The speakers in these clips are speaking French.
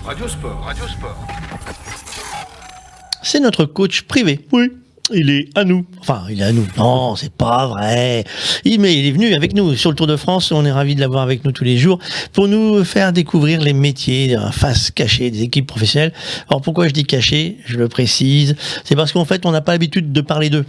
Radio Sport. C'est notre coach privé. Oui. Il est à nous. Enfin, il est à nous. Non, c'est pas vrai. Mais il est venu avec nous sur le Tour de France. On est ravis de l'avoir avec nous tous les jours pour nous faire découvrir les métiers, la face cachée des équipes professionnelles. Alors, pourquoi je dis caché? Je le précise. C'est parce qu'en fait, on n'a pas l'habitude de parler d'eux.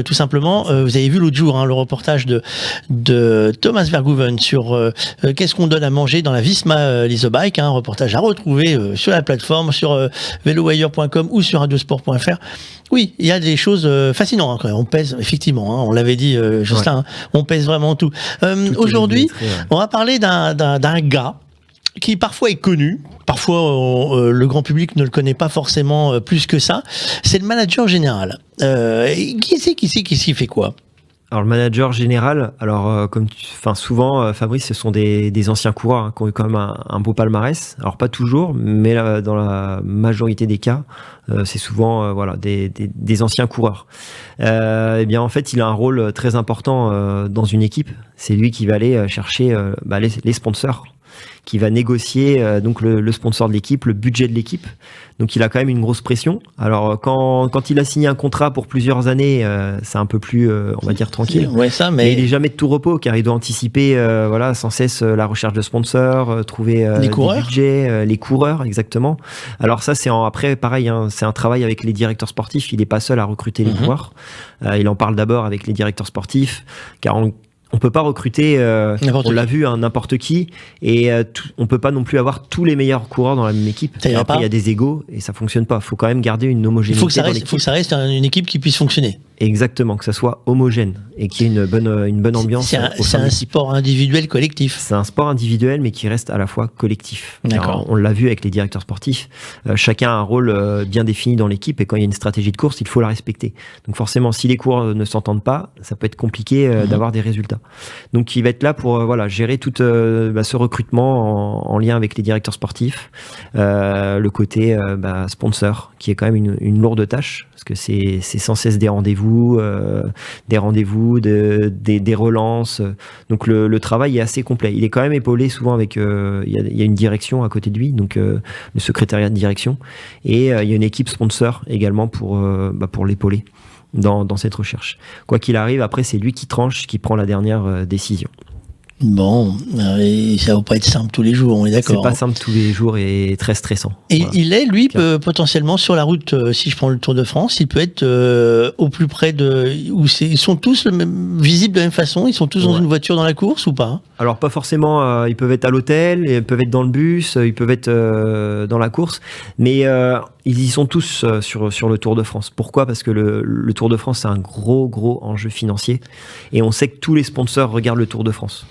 Tout simplement, vous avez vu l'autre jour le reportage de Thomas Verhoeven sur qu'est-ce qu'on donne à manger dans la Visma Leasebike, un reportage à retrouver sur la plateforme, sur velowire.com ou sur radiosport.fr. Oui, il y a des choses fascinantes. On pèse, effectivement, on l'avait dit, Jocelyn, on pèse vraiment tout. Aujourd'hui, on va parler d'un gars qui parfois est connu, parfois le grand public ne le connaît pas forcément plus que ça. C'est le manager général. Qui c'est fait quoi? Alors le manager général, souvent Fabrice, ce sont des anciens coureurs qui ont eu quand même un beau palmarès. Alors pas toujours, mais dans la majorité des cas, c'est souvent des anciens coureurs. Eh bien en fait, il a un rôle très important dans une équipe. C'est lui qui va aller chercher les sponsors, qui va négocier donc le sponsor de l'équipe, le budget de l'équipe. Donc il a quand même une grosse pression. Alors quand il a signé un contrat pour plusieurs années, c'est un peu plus on va dire tranquille. Ouais, ça, mais il est jamais de tout repos car il doit anticiper sans cesse la recherche de sponsors, trouver les coureurs, des budgets, les coureurs exactement. Alors ça après pareil, c'est un travail avec les directeurs sportifs. Il n'est pas seul à recruter les coureurs. Il en parle d'abord avec les directeurs sportifs car on peut pas recruter, on l'a vu, n'importe qui, et on peut pas non plus avoir tous les meilleurs coureurs dans la même équipe. Après, il y a des égos et ça fonctionne pas. Il faut quand même garder une homogénéité. Il faut que ça reste une équipe qui puisse fonctionner. Exactement, que ça soit homogène et qu'il y ait une bonne ambiance. C'est un sport individuel collectif. C'est un sport individuel, mais qui reste à la fois collectif. D'accord. Alors, on l'a vu avec les directeurs sportifs. Chacun a un rôle bien défini dans l'équipe et quand il y a une stratégie de course, il faut la respecter. Donc forcément, si les coureurs ne s'entendent pas, ça peut être compliqué d'avoir des résultats. Donc il va être là pour gérer tout ce recrutement en lien avec les directeurs sportifs, le côté sponsor, qui est quand même une lourde tâche parce que c'est sans cesse des rendez-vous, des relances. Donc le travail est assez complet. Il est quand même épaulé souvent avec il y a une direction à côté de lui, donc le secrétariat de direction, et il y a une équipe sponsor également pour l'épauler dans cette recherche. Quoi qu'il arrive, après c'est lui qui tranche, qui prend la dernière décision. Bon, ça va pas être simple tous les jours, on est d'accord. C'est pas simple tous les jours et très stressant. Et voilà. Il est, lui, potentiellement sur la route, si je prends le Tour de France, il peut être au plus près où ils sont tous visibles de la même façon, ils sont tous dans une voiture dans la course ou pas? Alors pas forcément, ils peuvent être à l'hôtel, ils peuvent être dans le bus, ils peuvent être dans la course, mais ils y sont tous sur le Tour de France. Pourquoi? Parce que le Tour de France, c'est un gros enjeu financier et on sait que tous les sponsors regardent le Tour de France.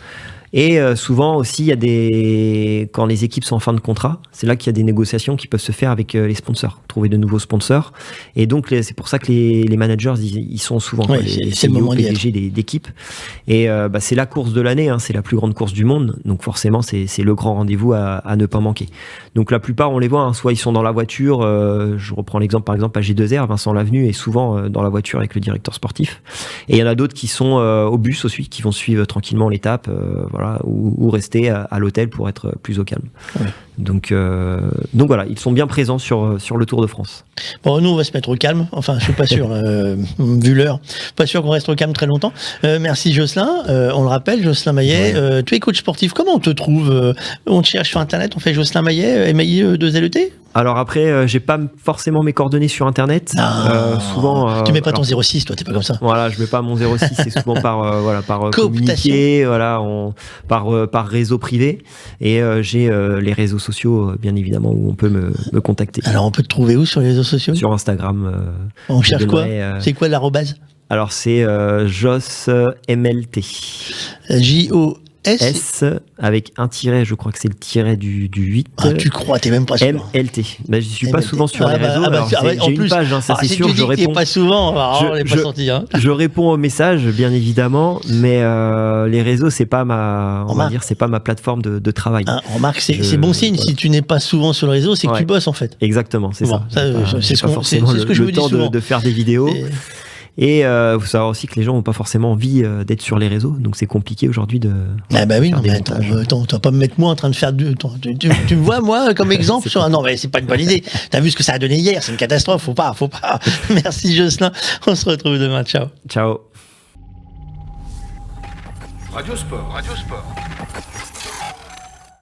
Et souvent aussi, il y a quand les équipes sont en fin de contrat, c'est là qu'il y a des négociations qui peuvent se faire avec les sponsors, trouver de nouveaux sponsors. Et donc, c'est pour ça que les managers, ils sont souvent les CEO, PDG d'équipes. Et c'est la course de l'année, c'est la plus grande course du monde. Donc forcément, c'est le grand rendez-vous à ne pas manquer. Donc la plupart, on les voit, soit ils sont dans la voiture, je reprends l'exemple par exemple à G2R, Vincent Lavenu est souvent dans la voiture avec le directeur sportif. Et il y en a d'autres qui sont au bus aussi, qui vont suivre tranquillement l'étape, ou rester à l'hôtel pour être plus au calme. Ouais. Donc voilà, ils sont bien présents sur le Tour de France. Bon, nous on va se mettre au calme, enfin je suis pas sûr, vu l'heure, pas sûr qu'on reste au calme très longtemps. Merci Jocelyn, on le rappelle, Jocelyn Maillet, tu es coach sportif, comment on te trouve? On te cherche sur internet, on fait Jocelyn Maillet, MAI2LET? Alors après, j'ai pas forcément mes coordonnées sur internet. Souvent, tu mets pas ton 06, toi, t'es pas comme ça. Voilà, je mets pas mon 06, c'est souvent par communiqué, par réseau privé. Et j'ai les réseaux sociaux, bien évidemment, où on peut me contacter. Alors on peut te trouver où sur les réseaux sociaux? Sur Instagram. On cherche quoi? C'est quoi l'arrobase? Alors c'est JOSMLT. S avec un tiret, je crois que c'est le tiret du 8. Ah, tu crois, t'es même pas sûr. MLT. Je suis pas souvent sur les réseaux. J'ai une page, ça c'est sûr. Je réponds pas souvent. On n'est pas sorti. Je réponds aux messages, bien évidemment, mais les réseaux, c'est pas c'est pas ma plateforme de travail. Remarque, c'est bon signe. Si tu n'es pas souvent sur le réseau, c'est que tu bosses en fait. Exactement, c'est ça. C'est ce que je me dis souvent. de faire des vidéos. Et faut savoir aussi que les gens n'ont pas forcément envie d'être sur les réseaux, donc c'est compliqué aujourd'hui de. Ah bah oui, faire non, des mais montages. attends, tu vas pas me mettre moi en train de faire du. Tu me vois, moi, comme exemple sur un. Non, mais c'est pas une bonne idée. T'as vu ce que ça a donné hier, c'est une catastrophe, faut pas. Merci Jocelyn, on se retrouve demain, ciao. Ciao. Radio Sport.